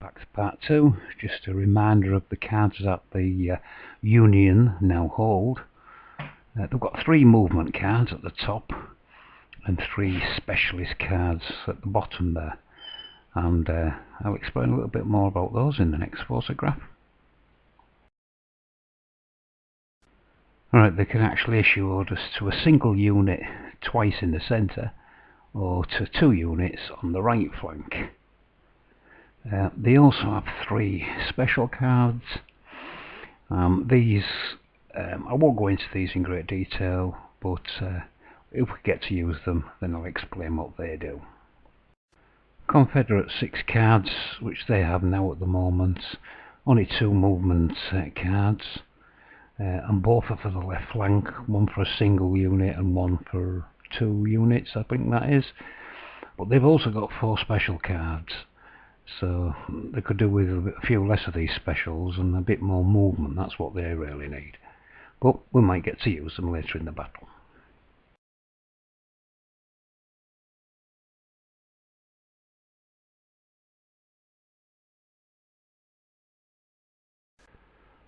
Back to part 2, just a reminder of the cards that the Union now hold. They've got 3 movement cards at the top and 3 specialist cards at the bottom there, and I'll explain a little bit more about those in the next photograph. Alright, they can actually issue orders to a single unit twice in the centre or to 2 units on the right flank. They also have 3 special cards. These I won't go into these in great detail, but if we get to use them, then I'll explain what they do. Confederate 6 cards, which they have now at the moment, only 2 movement cards, and both are for the left flank, one for a single unit and one for 2 units, I think that is. But they've also got 4 special cards, so they could do with a few less of these specials and a bit more movement. That's what they really need. But we might get to use them later in the battle.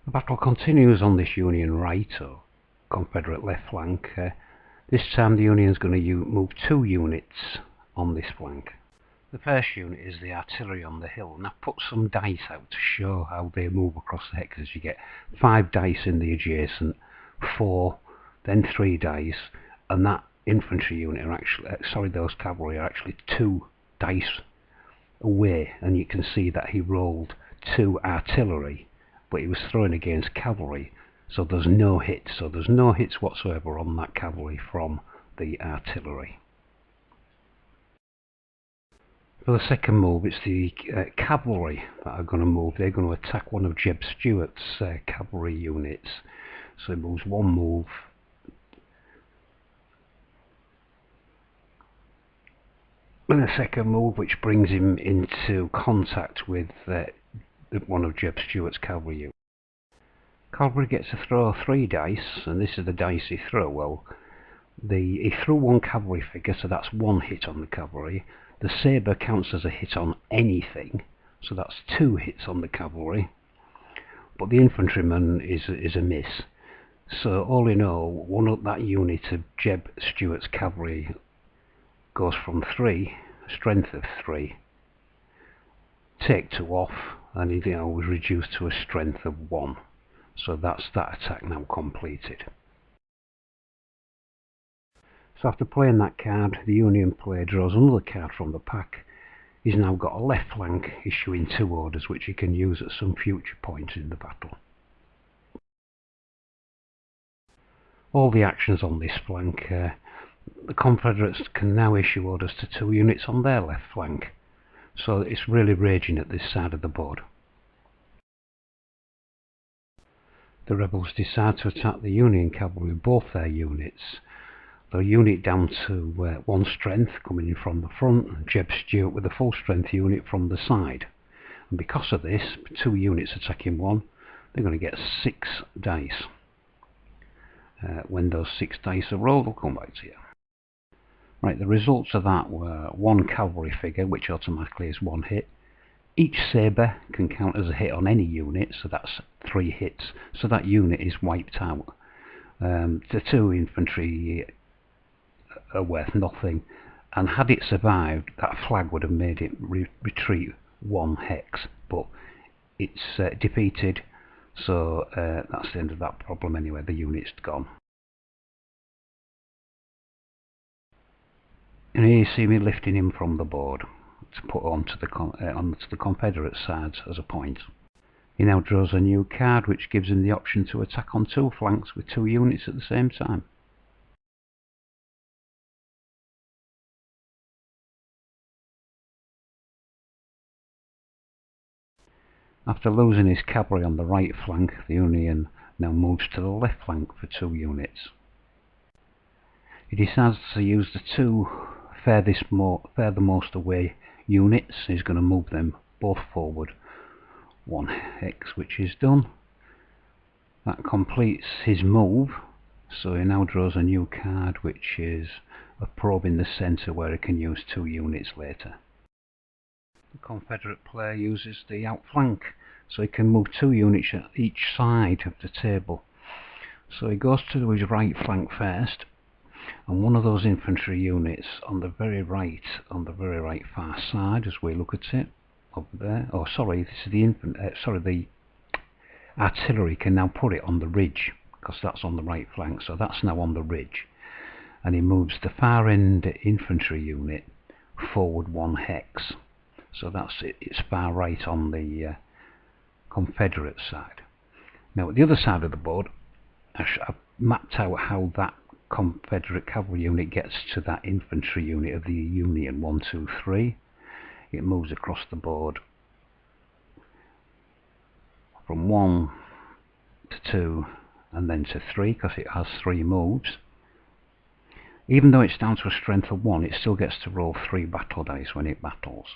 The battle continues on this Union right, or Confederate left flank. This time the Union is going to move 2 units on this flank. The first unit is the artillery on the hill, and I've put some dice out to show how they move across the hexes. You get 5 dice in the adjacent, 4, then 3 dice, and that infantry unit are actually, those cavalry are actually 2 dice away, and you can see that he rolled 2 artillery, but he was throwing against cavalry, so there's no hits. So there's no hits whatsoever on that cavalry from the artillery. For the second move, it's the cavalry that are going to move. They're going to attack one of Jeb Stuart's cavalry units. So he moves 1 move. And a second move, which brings him into contact with one of Jeb Stuart's cavalry units. Cavalry gets to throw 3 dice, and this is the dice he threw. Well, he threw 1 cavalry figure, so that's 1 hit on the cavalry. The sabre counts as a hit on anything, so that's 2 hits on the cavalry. But the infantryman is a miss. So all in all, that unit of Jeb Stuart's cavalry goes from 3, strength of 3, take 2 off, and he was reduced to a strength of 1. So that's that attack now completed. So after playing that card, the Union player draws another card from the pack. He's now got a left flank issuing 2 orders, which he can use at some future point in the battle. All the actions on this flank, the Confederates can now issue orders to 2 units on their left flank. So it's really raging at this side of the board. The rebels decide to attack the Union cavalry with both their units. The unit down to 1 strength coming in from the front, and Jeb Stuart with a full strength unit from the side. And because of this, 2 units attacking 1, they're going to get 6 dice. When those 6 dice are rolled, I'll come back to you. Right, the results of that were 1 cavalry figure, which automatically is 1 hit. Each sabre can count as a hit on any unit, so that's 3 hits, so that unit is wiped out. The 2 infantry are worth nothing, and had it survived, that flag would have made it retreat 1 hex, but it's defeated, so that's the end of that problem anyway. The unit's gone. And here you see me lifting him from the board to put onto the Confederate side as a point. He now draws a new card, which gives him the option to attack on 2 flanks with 2 units at the same time. After losing his cavalry on the right flank, the Union now moves to the left flank for 2 units. He decides to use the 2 furthermost away units. He's going to move them both forward 1 hex, which is done. That completes his move, so he now draws a new card, which is a probe in the centre where he can use 2 units later. The Confederate player uses the outflank, so he can move 2 units at each side of the table. So he goes to his right flank first, and one of those infantry units on the very right far side, as we look at it over there. Oh, sorry, this is the artillery can now put it on the ridge, because that's on the right flank, so that's now on the ridge. And he moves the far end infantry unit forward 1 hex, so that's it, it's far right on the Confederate side. Now at the other side of the board, I've mapped out how that Confederate cavalry unit gets to that infantry unit of the Union 1, 2, 3. It moves across the board from 1 to 2 and then to 3, because it has 3 moves. Even though it's down to a strength of 1, it still gets to roll 3 battle dice when it battles.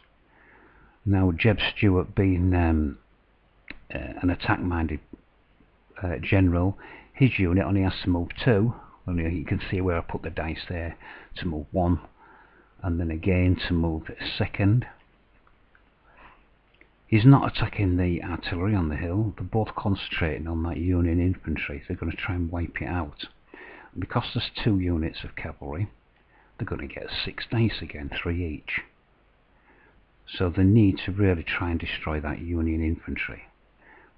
Now Jeb Stuart, being an attack-minded general, his unit only has to move 2. Only you can see where I put the dice there, to move 1, and then again to move 2nd. He's not attacking the artillery on the hill. They're both concentrating on that Union infantry. They're going to try and wipe it out. Because there's 2 units of cavalry, they're going to get 6 dice again, 3 each. So they need to really try and destroy that Union infantry.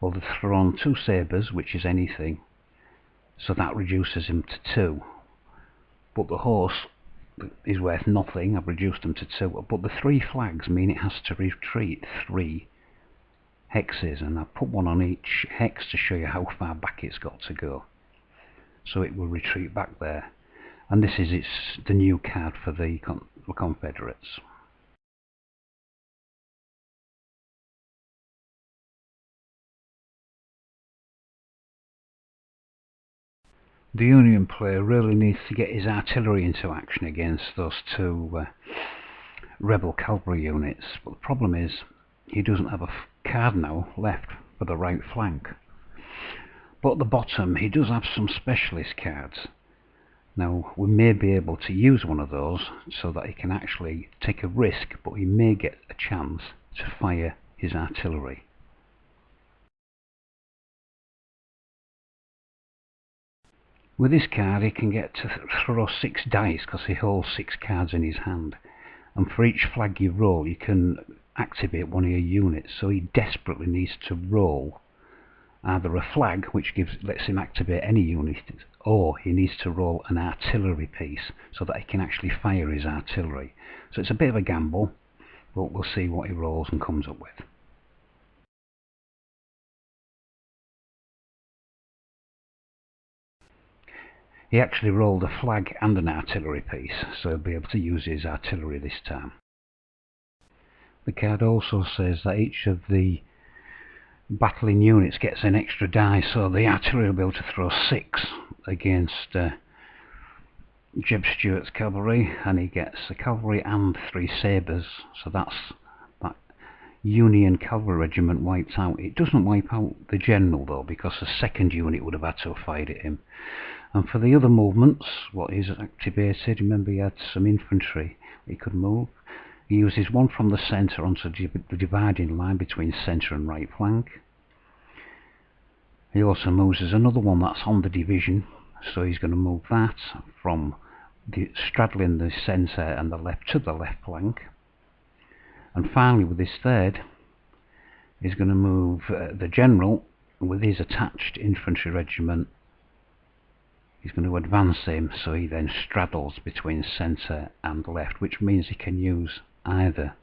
Well, they've thrown 2 sabres, which is anything, so that reduces him to 2. But the horse is worth nothing. I've reduced them to 2. But the 3 flags mean it has to retreat 3 hexes, and I've put 1 on each hex to show you how far back it's got to go. So it will retreat back there. And this is the new card for the Confederates. The Union player really needs to get his artillery into action against those 2 rebel cavalry units, but the problem is he doesn't have a card now left for the right flank. But at the bottom he does have some specialist cards. Now we may be able to use one of those so that he can actually take a risk, but he may get a chance to fire his artillery. With this card he can get to throw 6 dice, because he holds 6 cards in his hand, and for each flag you roll you can activate one of your units. So he desperately needs to roll either a flag, which lets him activate any unit, or he needs to roll an artillery piece so that he can actually fire his artillery. So it's a bit of a gamble, but we'll see what he rolls and comes up with. He actually rolled a flag and an artillery piece, so he'll be able to use his artillery this time. The card also says that each of the battling units gets an extra die, so the artillery will be able to throw 6 against Jeb Stuart's cavalry, and he gets the cavalry and 3 sabres, so that's that Union cavalry regiment wiped out. It doesn't wipe out the general though, because the 2nd unit would have had to have fired at him. And for the other movements, what is activated, remember he had some infantry he could move. He uses 1 from the centre onto the dividing line between centre and right flank. He also moves as another one that's on the division, so he's going to move that from straddling the centre and the left to the left flank. And finally with his 3rd, he's going to move the general with his attached infantry regiment. He's going to advance him, so he then straddles between centre and left, which means he can use either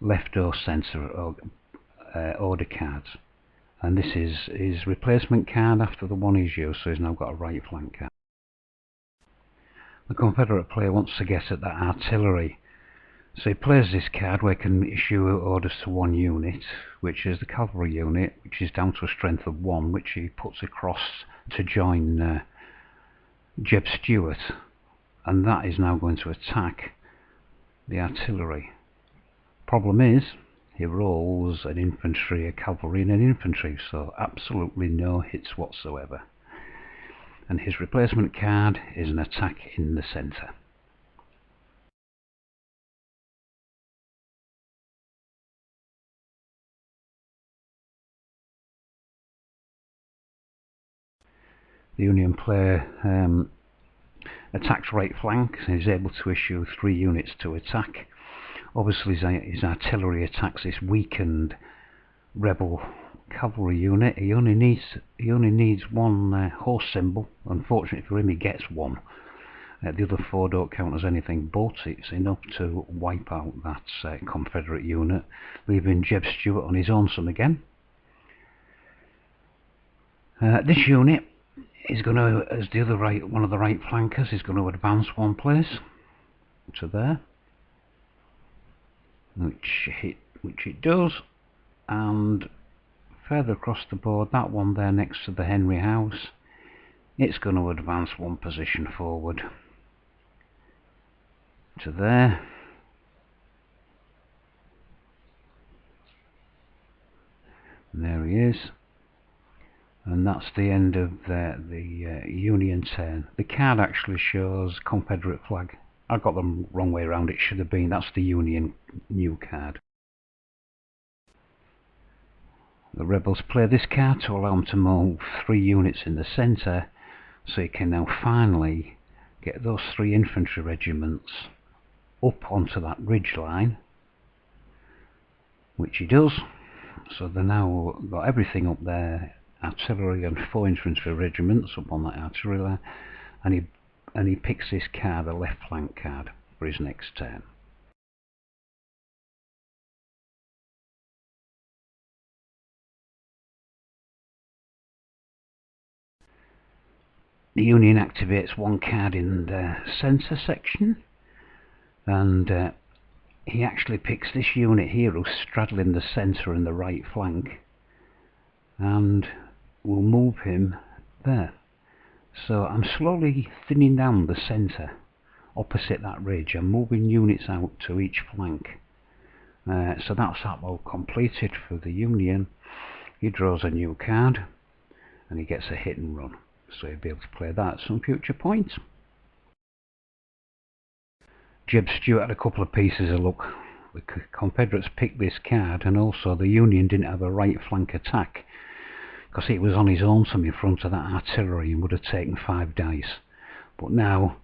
left or centre or order cards. And this is his replacement card after the one he's used, so he's now got a right flank card. The Confederate player wants to get at that artillery, so he plays this card where he can issue orders to 1 unit, which is the cavalry unit, which is down to a strength of 1, which he puts across to join Jeb Stuart, and that is now going to attack the artillery. Problem is, he rolls an infantry, a cavalry and an infantry, so absolutely no hits whatsoever. And his replacement card is an attack in the centre. The Union player attacks right flank and is able to issue 3 units to attack. Obviously his artillery attacks this weakened rebel cavalry unit. He only needs 1 horse symbol. Unfortunately for him, he gets 1. The other 4 don't count as anything, but it's enough to wipe out that Confederate unit, leaving Jeb Stuart on his own some again. This unit is going to, as one of the right flankers, is going to advance 1 place to there, which it does, and further across the board, that one there next to the Henry House, it's going to advance 1 position forward to there. And there he is. And that's the end of the Union turn. The card actually shows Confederate flag. I got them wrong way around. It should have been, that's the Union new card. The rebels play this card to allow them to move 3 units in the centre, so you can now finally get those 3 infantry regiments up onto that ridge line, which he does. So they now got everything up there, artillery and 4 infantry regiments up on that artillery line, and he picks this card, a left flank card, for his next turn. The Union activates 1 card in the centre section, and he actually picks this unit here who's straddling the centre and the right flank, and will move him there. So I'm slowly thinning down the centre opposite that ridge. I'm moving units out to each flank. So that's that all completed for the Union. He draws a new card and he gets a hit and run, so he'll be able to play that at some future point. Jeb Stuart had a couple of pieces of luck. The Confederates picked this card, and also the Union didn't have a right flank attack, because he was on his own some in front of that artillery and would have taken 5 dice. But now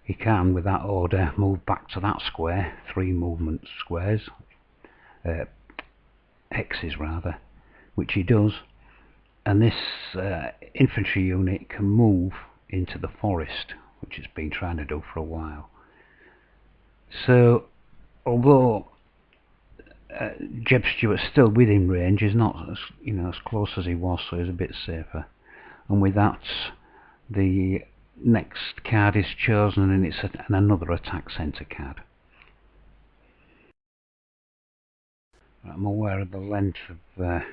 he can, with that order, move back to that square, 3 movement squares, hexes rather, which he does, and this infantry unit can move into the forest, which it's been trying to do for a while. So although Jeb Stuart's still within range, he's not as close as he was, so he's a bit safer. And with that, the next card is chosen, and it's another attack centre card. I'm aware of the length of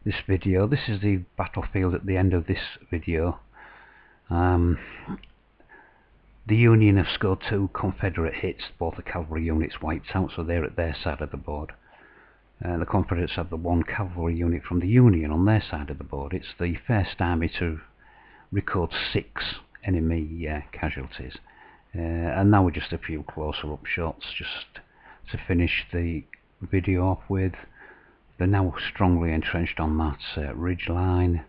this video. This is the battlefield at the end of this video. The Union have scored 2 Confederate hits, both the cavalry units wiped out, so they're at their side of the board. The Confederates have the 1 cavalry unit from the Union on their side of the board. It's the first army to record 6 enemy casualties. And now we're just a few closer up shots, just to finish the video off with. They're now strongly entrenched on that ridge line,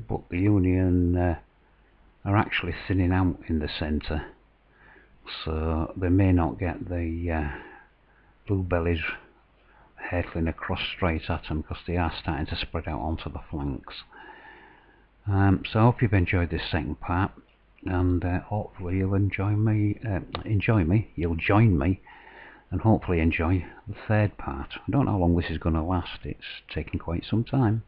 but the Union are actually thinning out in the centre, so they may not get the blue bellies hurtling across straight at them, because they are starting to spread out onto the flanks. So I hope you've enjoyed this second part, and hopefully you'll join me, and hopefully enjoy the third part. I don't know how long this is going to last. It's taking quite some time.